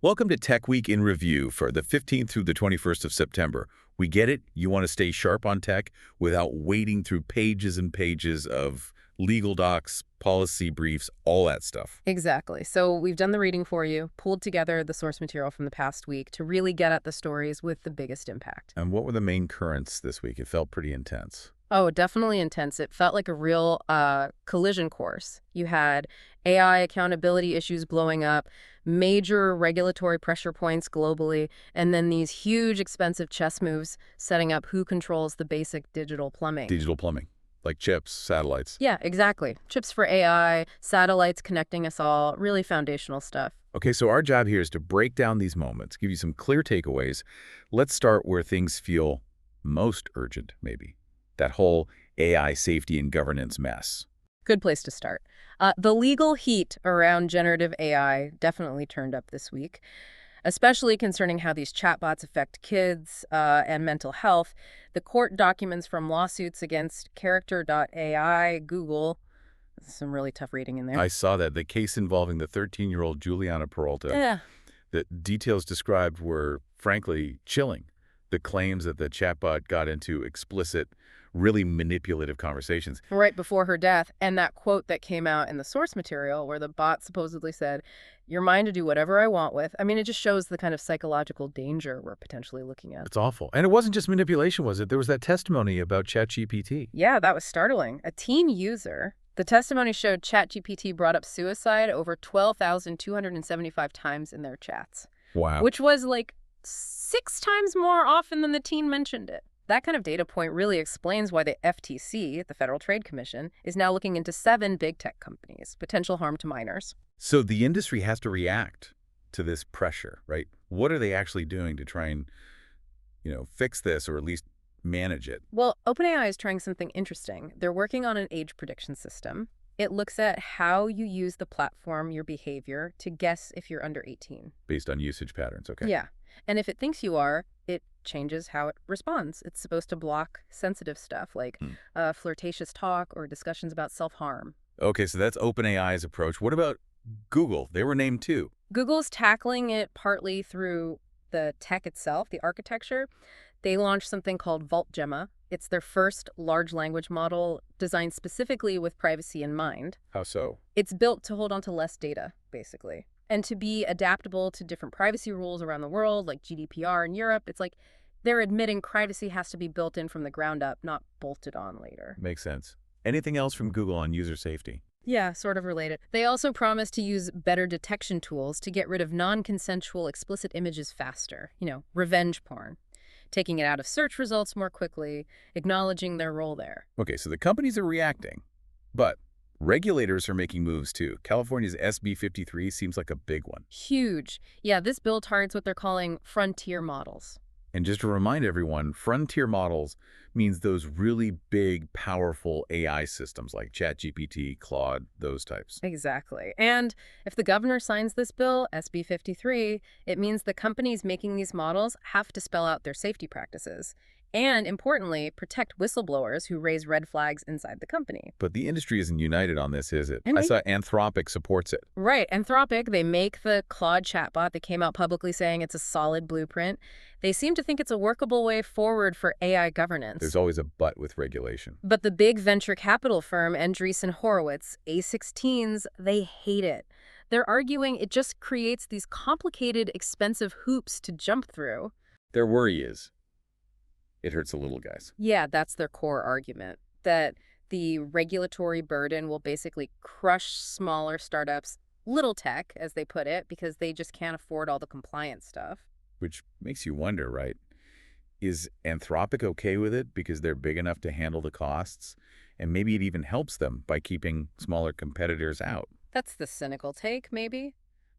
Welcome to Tech Week in Review for the 15th through the 21st of September. We get it. You want to stay sharp on tech without wading through pages and pages of legal docs, policy briefs, all that stuff. Exactly. So we've done the reading for you, pulled together the source material from the past week to really get at the stories with the biggest impact. And what were the main currents this week? It felt pretty intense. Oh, definitely intense. It felt like a real collision course. You had AI accountability issues blowing up, major regulatory pressure points globally, and then these huge expensive chess moves setting up who controls the basic digital plumbing. Digital plumbing, like chips, satellites. Yeah, exactly. Chips for AI, satellites connecting us all, really foundational stuff. Okay, so our job here is to break down these moments, give you some clear takeaways. Let's start where things feel most urgent, maybe. That whole AI safety and governance mess. Good place to start. The legal heat around generative AI definitely turned up this week, especially concerning how these chatbots affect kids and mental health. The court documents from lawsuits against Character.ai, Google, some really tough reading in there. I saw that. The case involving the 13-year-old Juliana Peralta. Yeah. The details described were, frankly, chilling. The claims that the chatbot got into explicit, really manipulative conversations. Right before her death, and that quote that came out in the source material where the bot supposedly said, "You're mine to do whatever I want with." I mean, it just shows the kind of psychological danger we're potentially looking at. It's awful. And it wasn't just manipulation, was it? There was that testimony about ChatGPT. Yeah, that was startling. A teen user. The testimony showed ChatGPT brought up suicide over 12,275 times in their chats. Wow. Which was like 6 times more often than the teen mentioned it. That kind of data point really explains why the FTC, the Federal Trade Commission, is now looking into 7 big tech companies' potential harm to minors. So the industry has to react to this pressure, right? What are they actually doing to try and, fix this or at least manage it? Well, OpenAI is trying something interesting. They're working on an age prediction system. It looks at how you use the platform, your behavior, to guess if you're under 18. Based on usage patterns, okay. Yeah. And if it thinks you are, it changes how it responds. It's supposed to block sensitive stuff like flirtatious talk or discussions about self-harm. Okay, so that's OpenAI's approach. What about Google? They were named too. Google's tackling it partly through the tech itself, the architecture. They launched something called Vault Gemma. It's their first large language model designed specifically with privacy in mind. How so? It's built to hold on to less data, basically, and to be adaptable to different privacy rules around the world, like GDPR in Europe. It's like they're admitting privacy has to be built in from the ground up, not bolted on later. Makes sense. Anything else from Google on user safety? Yeah, sort of related. They also promise to use better detection tools to get rid of non-consensual explicit images faster. Revenge porn. Taking it out of search results more quickly, acknowledging their role there. Okay, so the companies are reacting, but regulators are making moves too. California's SB 53 seems like a big one. Huge. Yeah, this bill targets what they're calling frontier models. And just to remind everyone, frontier models means those really big, powerful AI systems like ChatGPT, Claude, those types. Exactly. And if the governor signs this bill, SB 53, it means the companies making these models have to spell out their safety practices. And importantly, protect whistleblowers who raise red flags inside the company. But the industry isn't united on this, is it? And I saw Anthropic supports it. Right. Anthropic, they make the Claude chatbot. They came out publicly saying it's a solid blueprint. They seem to think it's a workable way forward for AI governance. There's always a but with regulation. But the big venture capital firm, Andreessen Horowitz, A16s, they hate it. They're arguing it just creates these complicated, expensive hoops to jump through. Their worry is it hurts the little guys. Yeah, that's their core argument, that the regulatory burden will basically crush smaller startups, little tech, as they put it, because they just can't afford all the compliance stuff. Which makes you wonder, right? Is Anthropic okay with it because they're big enough to handle the costs? And maybe it even helps them by keeping smaller competitors out. That's the cynical take, maybe.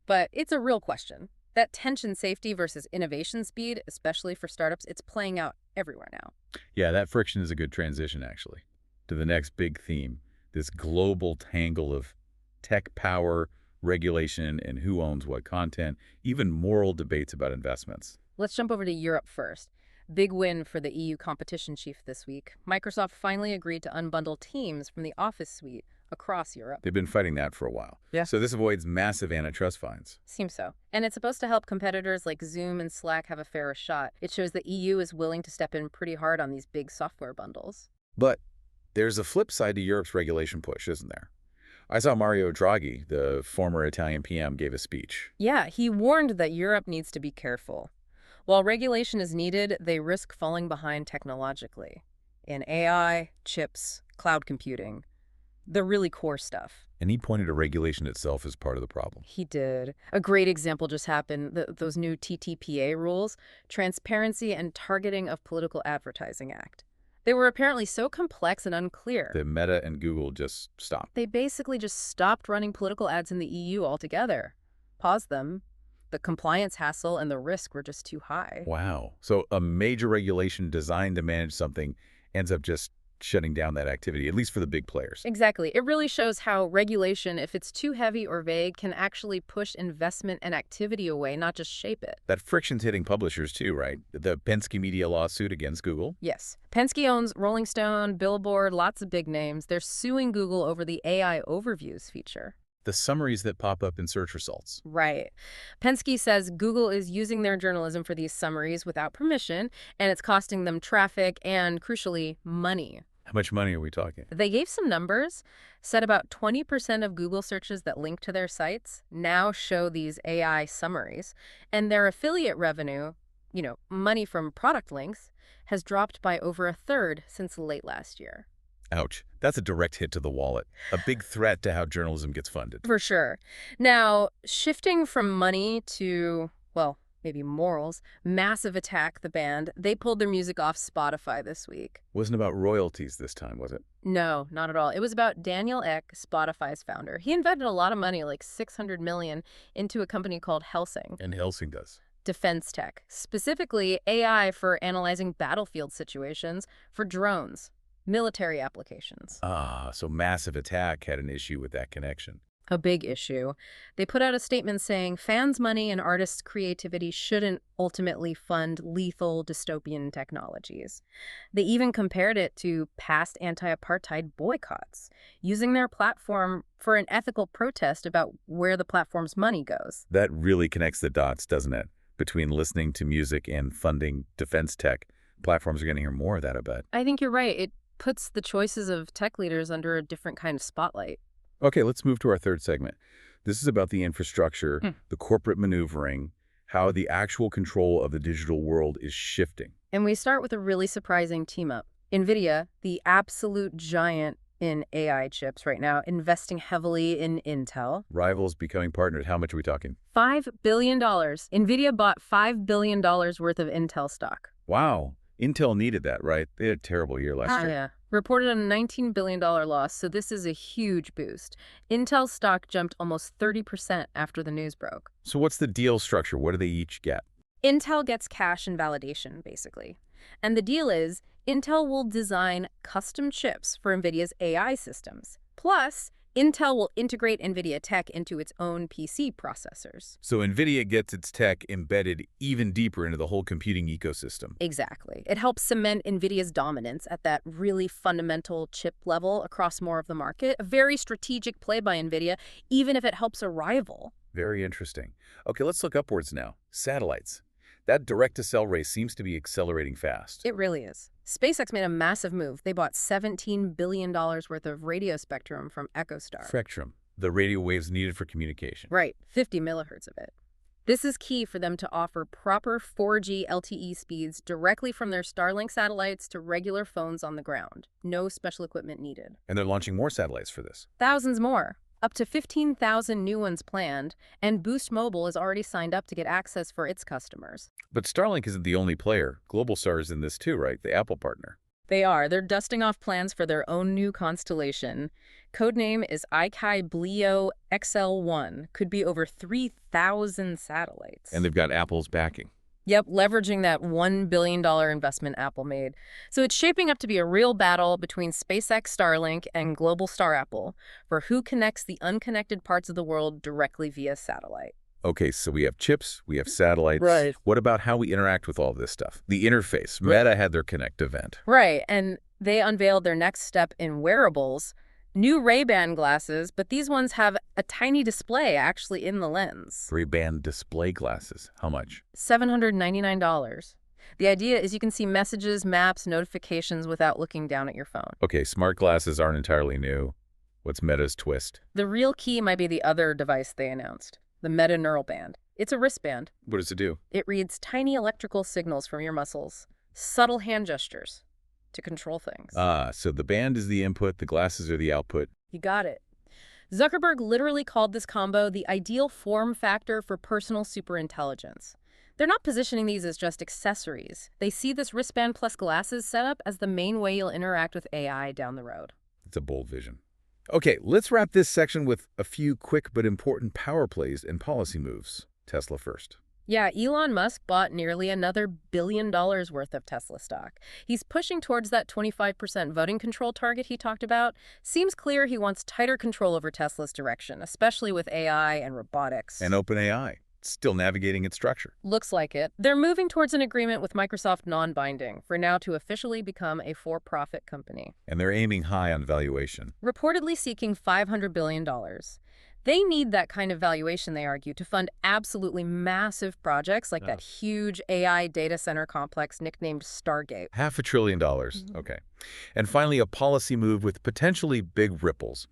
But it's a real question. That tension safety versus innovation speed, especially for startups, it's playing out everywhere now. Yeah, that friction is a good transition, actually, to the next big theme, this global tangle of tech power, regulation, and who owns what content, even moral debates about investments. Let's jump over to Europe first. Big win for the EU competition chief this week. Microsoft finally agreed to unbundle Teams from the Office suite, across Europe. They've been fighting that for a while. Yeah. So this avoids massive antitrust fines. Seems so. And it's supposed to help competitors like Zoom and Slack have a fairer shot. It shows the EU is willing to step in pretty hard on these big software bundles. But there's a flip side to Europe's regulation push, isn't there? I saw Mario Draghi, the former Italian PM, gave a speech. Yeah, he warned that Europe needs to be careful. While regulation is needed, they risk falling behind technologically. In AI, chips, cloud computing. The really core stuff. And he pointed to regulation itself as part of the problem. He did. A great example just happened, those new TTPA rules, Transparency and Targeting of Political Advertising Act. They were apparently so complex and unclear. The Meta and Google just stopped. They basically just stopped running political ads in the EU altogether. Paused them. The compliance hassle and the risk were just too high. Wow. So a major regulation designed to manage something ends up just shutting down that activity, at least for the big players. Exactly. It really shows how regulation, if it's too heavy or vague, can actually push investment and activity away, not just shape it. That friction's hitting publishers too, right? The Penske Media lawsuit against Google. Yes. Penske owns Rolling Stone, Billboard, lots of big names. They're suing Google over the AI Overviews feature. The summaries that pop up in search results. Right. Penske says Google is using their journalism for these summaries without permission, and it's costing them traffic and, crucially, money. How much money are we talking? They gave some numbers, said about 20% of Google searches that link to their sites now show these AI summaries, and their affiliate revenue, money from product links, has dropped by over a third since late last year. Ouch. That's a direct hit to the wallet. A big threat to how journalism gets funded. For sure. Now, shifting from money to, well, maybe morals, Massive Attack, the band, they pulled their music off Spotify this week. Wasn't about royalties this time, was it? No, not at all. It was about Daniel Ek, Spotify's founder. He invested a lot of money, like $600 million, into a company called Helsing. And Helsing does. Defense tech, specifically AI for analyzing battlefield situations for drones, military applications. Ah, so Massive Attack had an issue with that connection. A big issue. They put out a statement saying fans' money and artists' creativity shouldn't ultimately fund lethal dystopian technologies. They even compared it to past anti-apartheid boycotts, using their platform for an ethical protest about where the platform's money goes. That really connects the dots, doesn't it? Between listening to music and funding defense tech. Platforms are going to hear more of that, I bet. I think you're right. It puts the choices of tech leaders under a different kind of spotlight. Okay, let's move to our third segment. This is about the infrastructure, the corporate maneuvering, how the actual control of the digital world is shifting. And we start with a really surprising team-up. Nvidia, the absolute giant in AI chips right now, investing heavily in Intel. Rivals becoming partners. How much are we talking? $5 billion. Nvidia bought $5 billion worth of Intel stock. Wow. Intel needed that, right? They had a terrible year last year. Yeah. Reported a $19 billion loss, so this is a huge boost. Intel stock jumped almost 30% after the news broke. So what's the deal structure? What do they each get? Intel gets cash and validation, basically. And the deal is, Intel will design custom chips for NVIDIA's AI systems. Plus, Intel will integrate NVIDIA tech into its own PC processors. So NVIDIA gets its tech embedded even deeper into the whole computing ecosystem. Exactly. It helps cement NVIDIA's dominance at that really fundamental chip level across more of the market. A very strategic play by NVIDIA, even if it helps a rival. Very interesting. Okay, let's look upwards now. Satellites. That direct-to-cell race seems to be accelerating fast. It really is. SpaceX made a massive move. They bought $17 billion worth of radio spectrum from EchoStar. Spectrum, the radio waves needed for communication. Right, 50 millihertz of it. This is key for them to offer proper 4G LTE speeds directly from their Starlink satellites to regular phones on the ground. No special equipment needed. And they're launching more satellites for this. Thousands more. Up to 15,000 new ones planned, and Boost Mobile is already signed up to get access for its customers. But Starlink isn't the only player. Globalstar is in this too, right? The Apple partner. They are. They're dusting off plans for their own new constellation. Codename is Ikai Bleo XL1. Could be over 3,000 satellites. And they've got Apple's backing. Yep, leveraging that $1 billion investment Apple made. So it's shaping up to be a real battle between SpaceX Starlink and Globalstar Apple for who connects the unconnected parts of the world directly via satellite. Okay, so we have chips, we have satellites. Right. What about how we interact with all this stuff? The interface. Meta had their Connect event. Right, and they unveiled their next step in wearables, New Ray-Ban glasses, but these ones have a tiny display actually in the lens. Ray-Ban display glasses. How much? $799. The idea is you can see messages, maps, notifications without looking down at your phone. Okay, smart glasses aren't entirely new. What's Meta's twist? The real key might be the other device they announced, the Meta Neural Band. It's a wristband. What does it do? It reads tiny electrical signals from your muscles, subtle hand gestures to control things. So the band is the input, the glasses are the output. You got it. Zuckerberg literally called this combo the ideal form factor for personal superintelligence. They're not positioning these as just accessories. They see this wristband plus glasses setup as the main way you'll interact with AI down the road. It's a bold vision. Okay, let's wrap this section with a few quick but important power plays and policy moves. Tesla first. Yeah, Elon Musk bought nearly another $1 billion worth of Tesla stock. He's pushing towards that 25% voting control target he talked about. Seems clear he wants tighter control over Tesla's direction, especially with AI and robotics. And OpenAI, still navigating its structure. Looks like it. They're moving towards an agreement with Microsoft non-binding for now to officially become a for-profit company. And they're aiming high on valuation. Reportedly seeking $500 billion. They need that kind of valuation, they argue, to fund absolutely massive projects like that huge AI data center complex nicknamed Stargate. $500 billion. Okay. And finally, a policy move with potentially big ripples.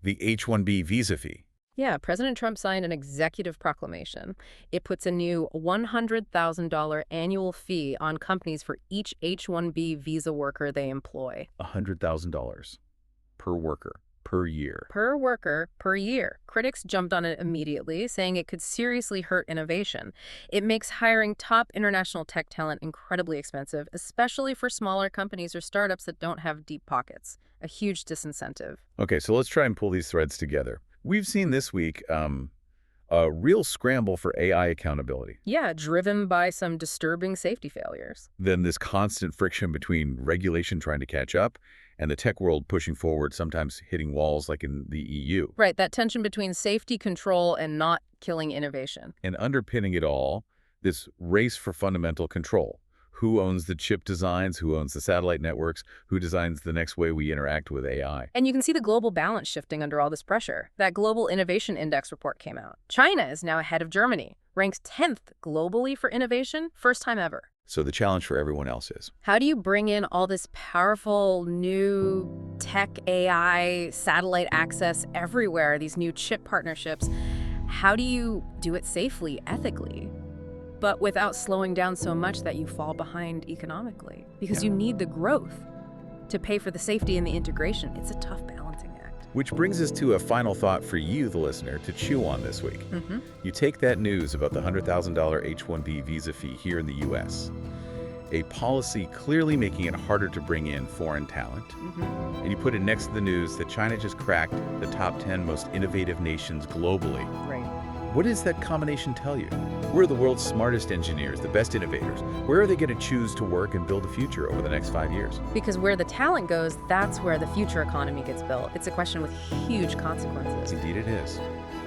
The H-1B visa fee. Yeah, President Trump signed an executive proclamation. It puts a new $100,000 annual fee on companies for each H-1B visa worker they employ. $100,000 per worker. Per year. Per worker, per year. Critics jumped on it immediately, saying it could seriously hurt innovation. It makes hiring top international tech talent incredibly expensive, especially for smaller companies or startups that don't have deep pockets. A huge disincentive. Okay, so let's try and pull these threads together. We've seen this week a real scramble for AI accountability. Yeah, driven by some disturbing safety failures. Then this constant friction between regulation trying to catch up and the tech world pushing forward, sometimes hitting walls like in the EU. Right, that tension between safety control and not killing innovation. And underpinning it all, this race for fundamental control. Who owns the chip designs? Who owns the satellite networks? Who designs the next way we interact with AI? And you can see the global balance shifting under all this pressure. That Global Innovation Index report came out. China is now ahead of Germany, ranked 10th globally for innovation, first time ever. So the challenge for everyone else is, how do you bring in all this powerful new tech, AI, satellite access everywhere, these new chip partnerships? How do you do it safely, ethically, but without slowing down so much that you fall behind economically? Because you need the growth to pay for the safety and the integration. It's a tough balancing act. Which brings us to a final thought for you, the listener, to chew on this week. You take that news about the $100,000 H-1B visa fee here in the U.S., a policy clearly making it harder to bring in foreign talent, and you put it next to the news that China just cracked the top 10 most innovative nations globally. Right. What does that combination tell you? We're the world's smartest engineers, the best innovators. Where are they going to choose to work and build a future over the next 5 years? Because where the talent goes, that's where the future economy gets built. It's a question with huge consequences. Indeed it is.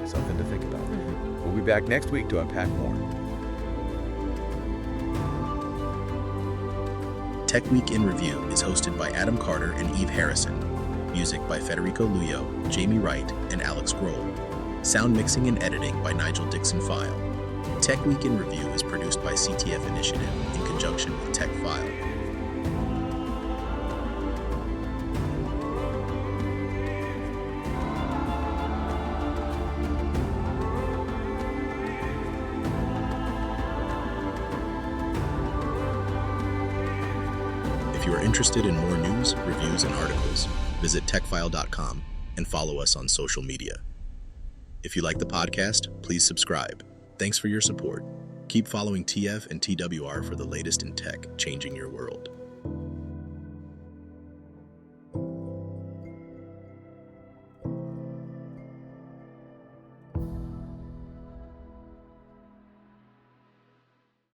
Something to think about. We'll be back next week to unpack more. Tech Week in Review is hosted by Adam Carter and Eve Harrison. Music by Federico Luyo, Jamie Wright, and Alex Grohl. Sound mixing and editing by Nigel Dixon-File. Tech Week in Review is produced by CTF Initiative in conjunction with TechFyle. If you are interested in more news, reviews, and articles, visit techfile.com and follow us on social media. If you like the podcast, please subscribe. Thanks for your support. Keep following TF and TWR for the latest in tech changing your world.